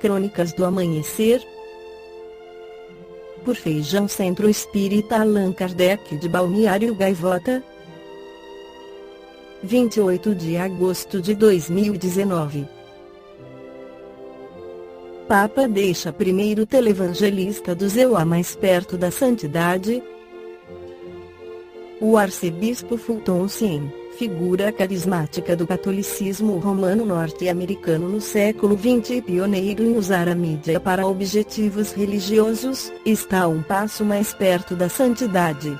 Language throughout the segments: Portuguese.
Crônicas do Amanhecer, por Feijão Centro Espírita Allan Kardec de Balneário Gaivota, 28 de agosto de 2019. Papa deixa primeiro televangelista do Zeuá mais perto da santidade. O arcebispo Fulton Sheen, figura carismática do catolicismo romano norte-americano no século XX e pioneiro em usar a mídia para objetivos religiosos, está um passo mais perto da santidade.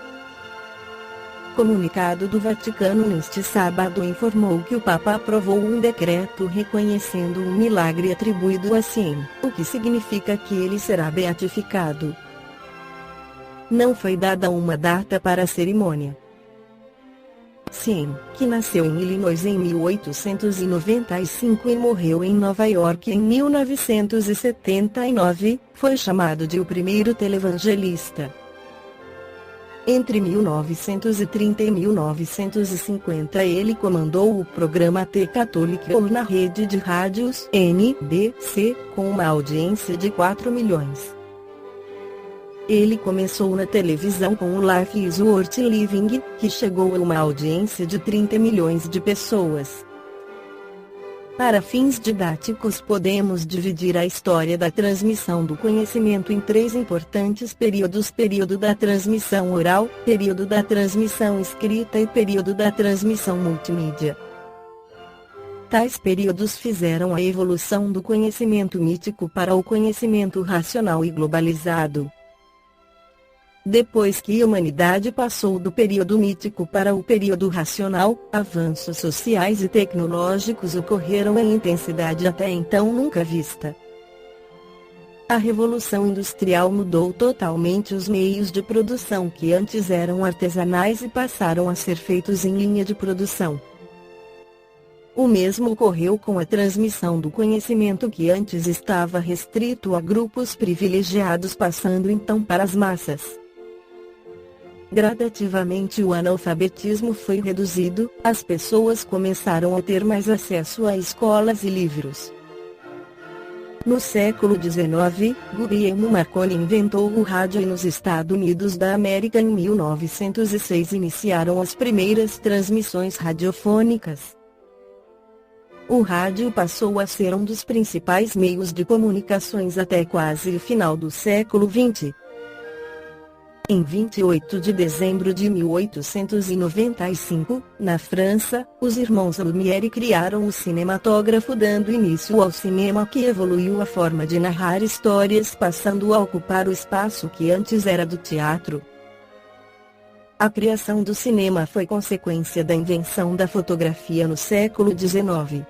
Comunicado do Vaticano neste sábado informou que o Papa aprovou um decreto reconhecendo um milagre atribuído a Sheen, o que significa que ele será beatificado. Não foi dada uma data para a cerimônia. Sheen, que nasceu em Illinois em 1895 e morreu em Nova York em 1979, foi chamado de o primeiro televangelista. Entre 1930 e 1950 ele comandou o programa The Catholic Hour na rede de rádios NBC, com uma audiência de 4 milhões. Ele começou na televisão com o Life is Worth Living, que chegou a uma audiência de 30 milhões de pessoas. Para fins didáticos podemos dividir a história da transmissão do conhecimento em 3 importantes períodos: período da transmissão oral, período da transmissão escrita e período da transmissão multimídia. Tais períodos fizeram a evolução do conhecimento mítico para o conhecimento racional e globalizado. Depois que a humanidade passou do período mítico para o período racional, avanços sociais e tecnológicos ocorreram em intensidade até então nunca vista. A Revolução Industrial mudou totalmente os meios de produção que antes eram artesanais e passaram a ser feitos em linha de produção. O mesmo ocorreu com a transmissão do conhecimento que antes estava restrito a grupos privilegiados, passando então para as massas. Gradativamente o analfabetismo foi reduzido, as pessoas começaram a ter mais acesso a escolas e livros. No século XIX, Guglielmo Marconi inventou o rádio e nos Estados Unidos da América em 1906 iniciaram as primeiras transmissões radiofônicas. O rádio passou a ser um dos principais meios de comunicações até quase o final do século XX. Em 28 de dezembro de 1895, na França, os irmãos Lumière criaram o cinematógrafo, dando início ao cinema, que evoluiu a forma de narrar histórias, passando a ocupar o espaço que antes era do teatro. A criação do cinema foi consequência da invenção da fotografia no século XIX.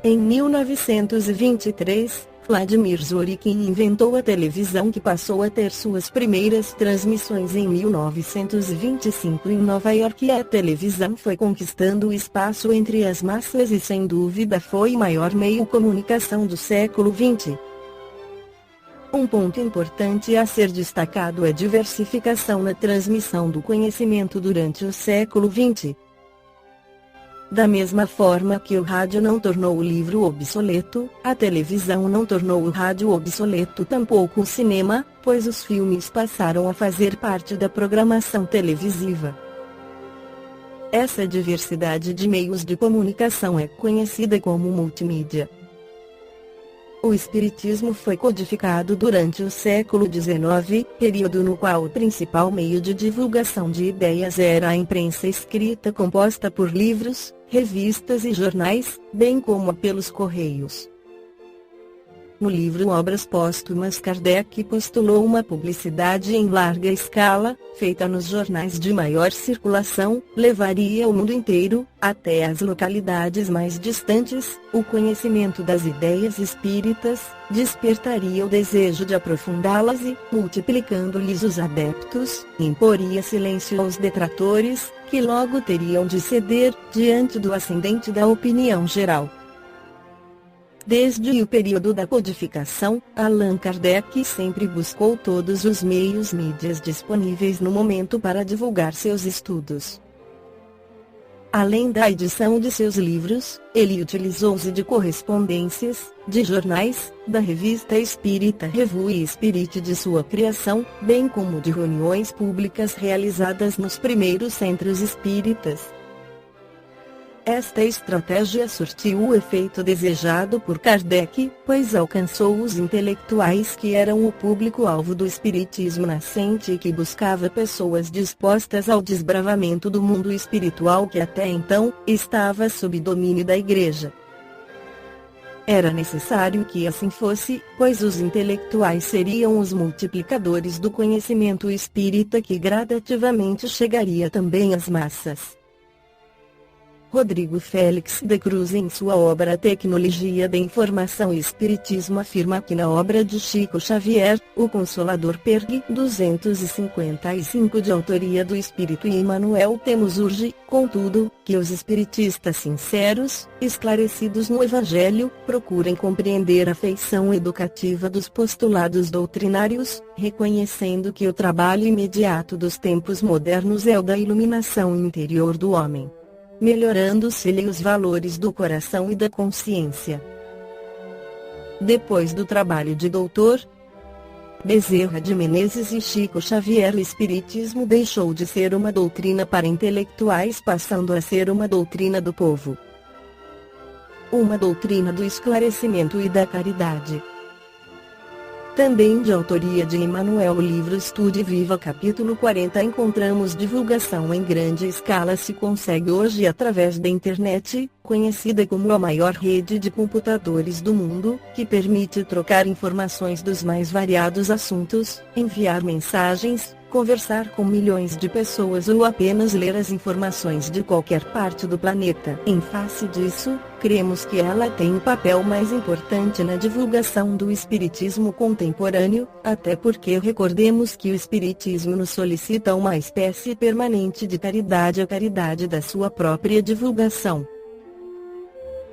Em 1923, Vladimir Zworykin inventou a televisão, que passou a ter suas primeiras transmissões em 1925 em Nova York. A televisão foi conquistando o espaço entre as massas e sem dúvida foi o maior meio de comunicação do século XX. Um ponto importante a ser destacado é a diversificação na transmissão do conhecimento durante o século XX. Da mesma forma que o rádio não tornou o livro obsoleto, a televisão não tornou o rádio obsoleto, tampouco o cinema, pois os filmes passaram a fazer parte da programação televisiva. Essa diversidade de meios de comunicação é conhecida como multimídia. O Espiritismo foi codificado durante o século XIX, período no qual o principal meio de divulgação de ideias era a imprensa escrita, composta por livros, revistas e jornais, bem como pelos correios. No livro Obras Póstumas, Kardec postulou uma publicidade em larga escala, feita nos jornais de maior circulação, levaria ao mundo inteiro, até as localidades mais distantes, o conhecimento das ideias espíritas, despertaria o desejo de aprofundá-las e, multiplicando-lhes os adeptos, imporia silêncio aos detratores, que logo teriam de ceder, diante do ascendente da opinião geral. Desde o período da codificação, Allan Kardec sempre buscou todos os meios mídias disponíveis no momento para divulgar seus estudos. Além da edição de seus livros, ele utilizou-se de correspondências, de jornais, da revista espírita Revue Espírite de sua criação, bem como de reuniões públicas realizadas nos primeiros centros espíritas. Esta estratégia surtiu o efeito desejado por Kardec, pois alcançou os intelectuais que eram o público-alvo do espiritismo nascente e que buscava pessoas dispostas ao desbravamento do mundo espiritual que até então estava sob domínio da Igreja. Era necessário que assim fosse, pois os intelectuais seriam os multiplicadores do conhecimento espírita que gradativamente chegaria também às massas. Rodrigo Félix de Cruz, em sua obra Tecnologia da Informação e Espiritismo, afirma que na obra de Chico Xavier, O Consolador Perg 255 de autoria do Espírito Emmanuel temos urge, contudo, que os espiritistas sinceros, esclarecidos no Evangelho, procurem compreender a feição educativa dos postulados doutrinários, reconhecendo que o trabalho imediato dos tempos modernos é o da iluminação interior do homem, melhorando-se-lhe os valores do coração e da consciência. Depois do trabalho de Dr. Bezerra de Menezes e Chico Xavier, o Espiritismo deixou de ser uma doutrina para intelectuais, passando a ser uma doutrina do povo. Uma doutrina do esclarecimento e da caridade. Também de autoria de Emmanuel, o livro Estude Viva capítulo 40. Encontramos divulgação em grande escala se consegue hoje através da internet, conhecida como a maior rede de computadores do mundo, que permite trocar informações dos mais variados assuntos, enviar mensagens, conversar com milhões de pessoas ou apenas ler as informações de qualquer parte do planeta. Em face disso, cremos que ela tem o papel mais importante na divulgação do espiritismo contemporâneo, até porque recordemos que o espiritismo nos solicita uma espécie permanente de caridade, a caridade da sua própria divulgação.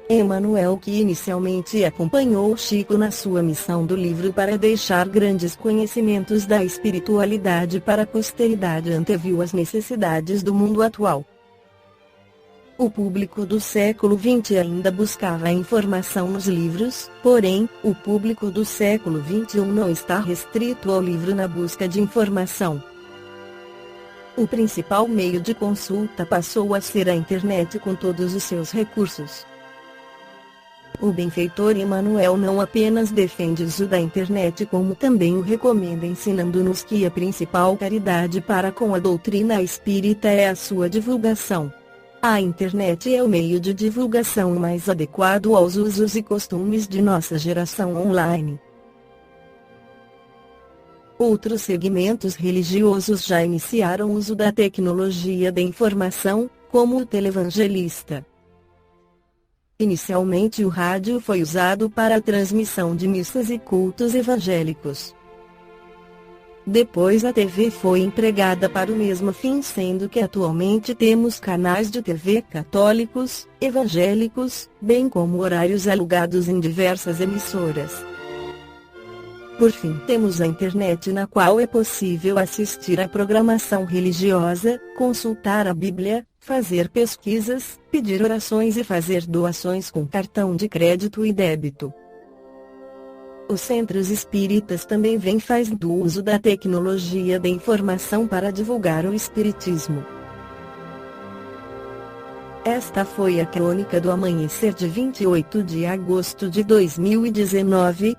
Emmanuel, que inicialmente acompanhou Chico na sua missão do livro para deixar grandes conhecimentos da espiritualidade para a posteridade, anteviu as necessidades do mundo atual. O público do século XX ainda buscava a informação nos livros, porém, o público do século XXI não está restrito ao livro na busca de informação. O principal meio de consulta passou a ser a internet com todos os seus recursos. O benfeitor Emmanuel não apenas defende o uso da internet, como também o recomenda, ensinando-nos que a principal caridade para com a doutrina espírita é a sua divulgação. A internet é o meio de divulgação mais adequado aos usos e costumes de nossa geração online. Outros segmentos religiosos já iniciaram o uso da tecnologia da informação, como o televangelista. Inicialmente o rádio foi usado para a transmissão de missas e cultos evangélicos. Depois a TV foi empregada para o mesmo fim, sendo que atualmente temos canais de TV católicos, evangélicos, bem como horários alugados em diversas emissoras. Por fim, temos a internet, na qual é possível assistir à programação religiosa, consultar a Bíblia, fazer pesquisas, pedir orações e fazer doações com cartão de crédito e débito. Os centros espíritas também fazendo uso da tecnologia da informação para divulgar o espiritismo. Esta foi a crônica do amanhecer de 28 de agosto de 2019.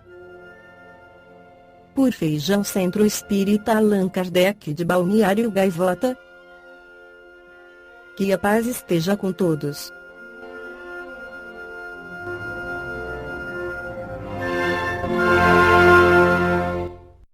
Por Feijão Centro Espírita Allan Kardec de Balneário Gaivota. Que a paz esteja com todos.